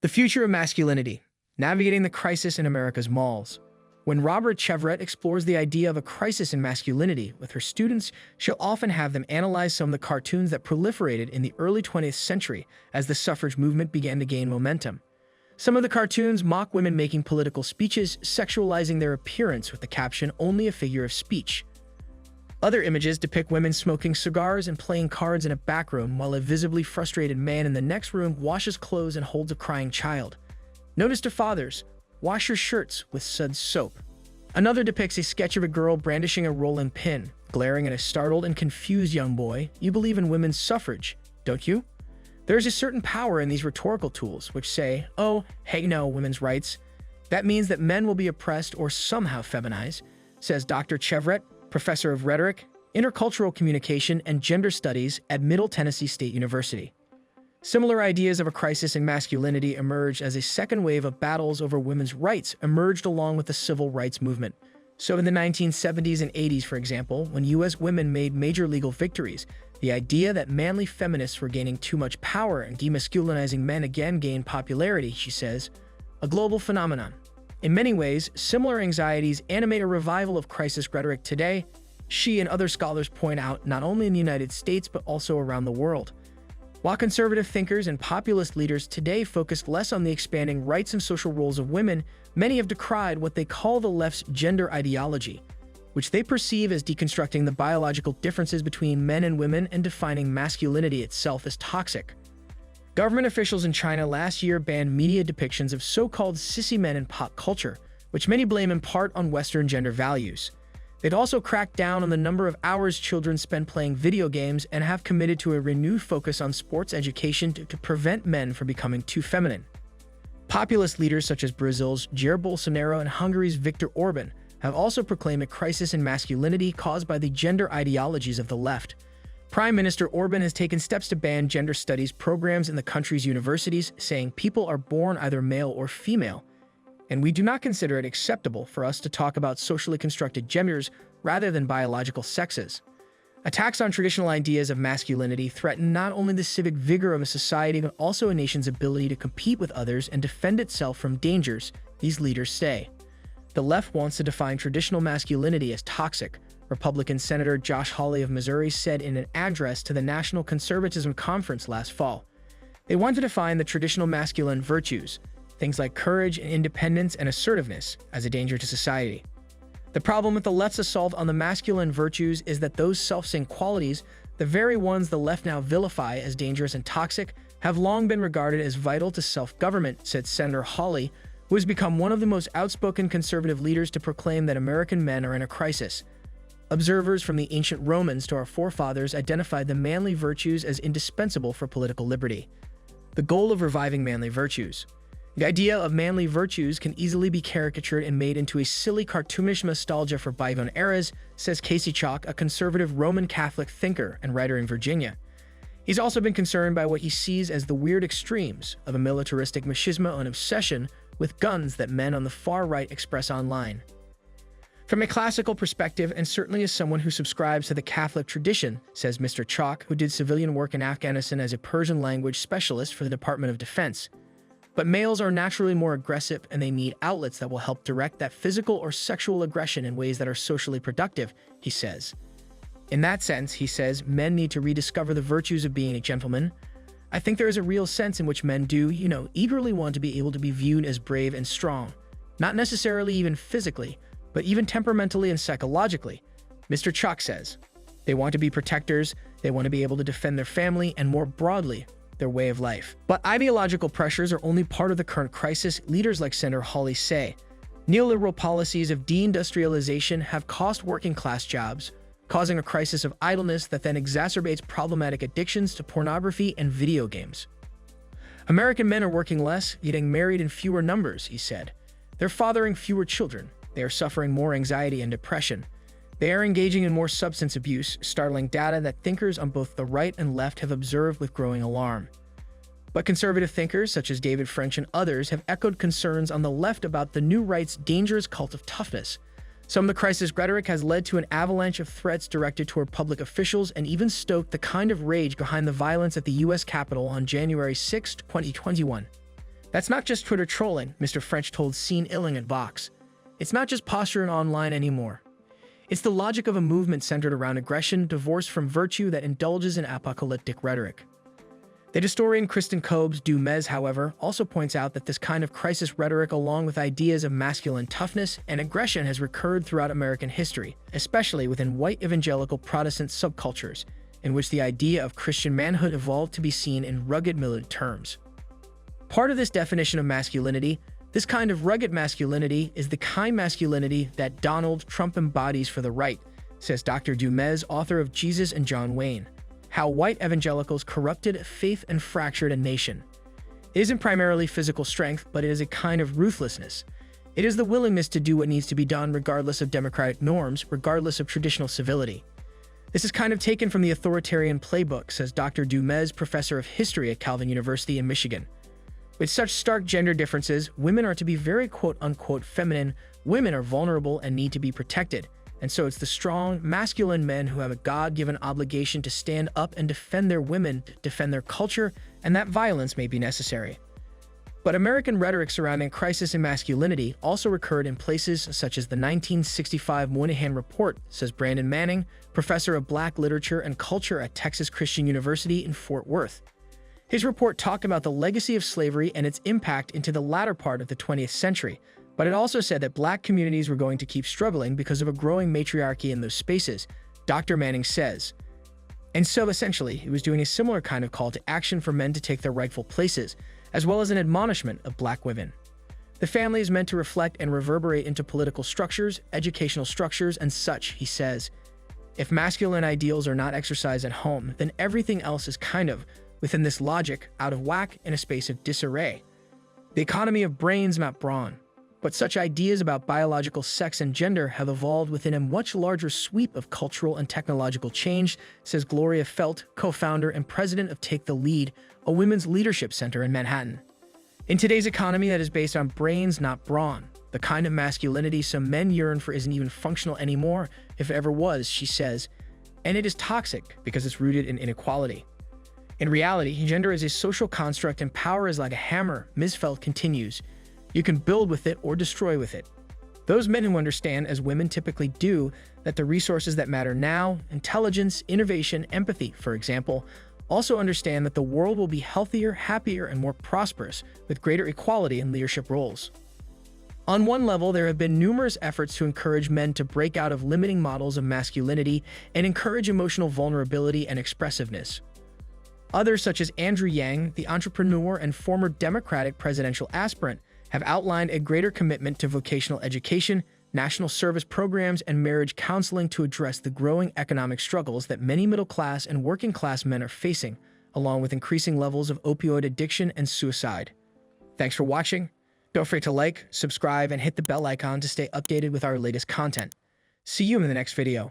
The Future of Masculinity, Navigating the Crisis in America's Malls. When Robert Chevet explores the idea of a crisis in masculinity with her students, she'll often have them analyze some of the cartoons that proliferated in the early 20th century as the suffrage movement began to gain momentum. Some of the cartoons mock women making political speeches, sexualizing their appearance with the caption, "Only a figure of speech." Other images depict women smoking cigars and playing cards in a back room while a visibly frustrated man in the next room washes clothes and holds a crying child. Notice to fathers, wash your shirts with Suds soap. Another depicts a sketch of a girl brandishing a rolling pin, glaring at a startled and confused young boy. "You believe in women's suffrage, don't you?" There is a certain power in these rhetorical tools which say, "Oh, hey no, women's rights. That means that men will be oppressed or somehow feminized," says Dr. Chevet, professor of rhetoric, intercultural communication, and gender studies at Middle Tennessee State University. Similar ideas of a crisis in masculinity emerged as a second wave of battles over women's rights emerged along with the civil rights movement. So in the 1970s and 80s, for example, when U.S. women made major legal victories, the idea that manly feminists were gaining too much power and demasculinizing men again gained popularity, she says, a global phenomenon. In many ways, similar anxieties animate a revival of crisis rhetoric today, she and other scholars point out, not only in the United States but also around the world. While conservative thinkers and populist leaders today focus less on the expanding rights and social roles of women, many have decried what they call the left's gender ideology, which they perceive as deconstructing the biological differences between men and women and defining masculinity itself as toxic. Government officials in China last year banned media depictions of so-called sissy men in pop culture, which many blame in part on Western gender values. They'd also cracked down on the number of hours children spend playing video games and have committed to a renewed focus on sports education to prevent men from becoming too feminine. Populist leaders such as Brazil's Jair Bolsonaro and Hungary's Viktor Orban have also proclaimed a crisis in masculinity caused by the gender ideologies of the left. Prime Minister Orban has taken steps to ban gender studies programs in the country's universities, saying people are born either male or female, and we do not consider it acceptable for us to talk about socially constructed genders rather than biological sexes. Attacks on traditional ideas of masculinity threaten not only the civic vigor of a society but also a nation's ability to compete with others and defend itself from dangers, these leaders say. The left wants to define traditional masculinity as toxic, Republican Senator Josh Hawley of Missouri said in an address to the National Conservatism Conference last fall. They want to define the traditional masculine virtues, things like courage and independence and assertiveness, as a danger to society. The problem with the left's assault on the masculine virtues is that those self-same qualities, the very ones the left now vilify as dangerous and toxic, have long been regarded as vital to self-government, said Senator Hawley, who has become one of the most outspoken conservative leaders to proclaim that American men are in a crisis. Observers from the ancient Romans to our forefathers identified the manly virtues as indispensable for political liberty. The goal of reviving manly virtues. The idea of manly virtues can easily be caricatured and made into a silly cartoonish nostalgia for bygone eras, says Casey Chock, a conservative Roman Catholic thinker and writer in Virginia. He's also been concerned by what he sees as the weird extremes of a militaristic machismo and obsession with guns that men on the far right express online. From a classical perspective, and certainly as someone who subscribes to the Catholic tradition, says Mr. Chock, who did civilian work in Afghanistan as a Persian language specialist for the Department of Defense. But males are naturally more aggressive and they need outlets that will help direct that physical or sexual aggression in ways that are socially productive, he says. In that sense, he says, men need to rediscover the virtues of being a gentleman. I think there is a real sense in which men do, eagerly want to be able to be viewed as brave and strong. Not necessarily even physically, but even temperamentally and psychologically, Mr. Chock says. They want to be protectors, they want to be able to defend their family, and more broadly, their way of life. But ideological pressures are only part of the current crisis, leaders like Senator Hawley say. Neoliberal policies of deindustrialization have cost working-class jobs, causing a crisis of idleness that then exacerbates problematic addictions to pornography and video games. American men are working less, getting married in fewer numbers, he said. They're fathering fewer children. They are suffering more anxiety and depression. They are engaging in more substance abuse, startling data that thinkers on both the right and left have observed with growing alarm. But conservative thinkers, such as David French and others, have echoed concerns on the left about the new right's dangerous cult of toughness. Some of the crisis rhetoric has led to an avalanche of threats directed toward public officials and even stoked the kind of rage behind the violence at the U.S. Capitol on January 6, 2021. That's not just Twitter trolling, Mr. French told Scene Illing at Vox. It's not just posturing online anymore. It's the logic of a movement centered around aggression, divorced from virtue that indulges in apocalyptic rhetoric. The historian Kristen Kobes-Dumez, however, also points out that this kind of crisis rhetoric, along with ideas of masculine toughness and aggression, has recurred throughout American history, especially within white evangelical Protestant subcultures, in which the idea of Christian manhood evolved to be seen in rugged militant terms. Part of this definition of masculinity, this kind of rugged masculinity, is the kind masculinity that Donald Trump embodies for the right, says Dr. Dumez, author of Jesus and John Wayne: How White Evangelicals Corrupted Faith and Fractured a Nation. It isn't primarily physical strength, but it is a kind of ruthlessness. It is the willingness to do what needs to be done regardless of democratic norms, regardless of traditional civility. This is kind of taken from the authoritarian playbook, says Dr. Dumez, professor of history at Calvin University in Michigan. With such stark gender differences, women are to be very quote-unquote feminine, women are vulnerable and need to be protected, and so it's the strong, masculine men who have a God-given obligation to stand up and defend their women, defend their culture, and that violence may be necessary. But American rhetoric surrounding crisis and masculinity also recurred in places such as the 1965 Moynihan Report, says Brandon Manning, professor of Black literature and culture at Texas Christian University in Fort Worth. His report talked about the legacy of slavery and its impact into the latter part of the 20th century, but it also said that Black communities were going to keep struggling because of a growing matriarchy in those spaces, Dr. Manning says. And so essentially, he was doing a similar kind of call to action for men to take their rightful places, as well as an admonishment of Black women. The family is meant to reflect and reverberate into political structures, educational structures, and such, he says. If masculine ideals are not exercised at home, then everything else is kind of, within this logic, out of whack in a space of disarray. The economy of brains, not brawn. But such ideas about biological sex and gender have evolved within a much larger sweep of cultural and technological change, says Gloria Feldt, co-founder and president of Take the Lead, a women's leadership center in Manhattan. In today's economy that is based on brains, not brawn, the kind of masculinity some men yearn for isn't even functional anymore, if it ever was, she says, and it is toxic because it's rooted in inequality. In reality, gender is a social construct and power is like a hammer, Ms. Feldt continues. You can build with it or destroy with it. Those men who understand, as women typically do, that the resources that matter now, intelligence, innovation, empathy, for example, also understand that the world will be healthier, happier, and more prosperous with greater equality in leadership roles. On one level, there have been numerous efforts to encourage men to break out of limiting models of masculinity and encourage emotional vulnerability and expressiveness. Others, such as Andrew Yang, the entrepreneur and former Democratic presidential aspirant, have outlined a greater commitment to vocational education, national service programs, and marriage counseling to address the growing economic struggles that many middle-class and working-class men are facing, along with increasing levels of opioid addiction and suicide. Thanks for watching. Don't forget to like, subscribe, and hit the bell icon to stay updated with our latest content. See you in the next video.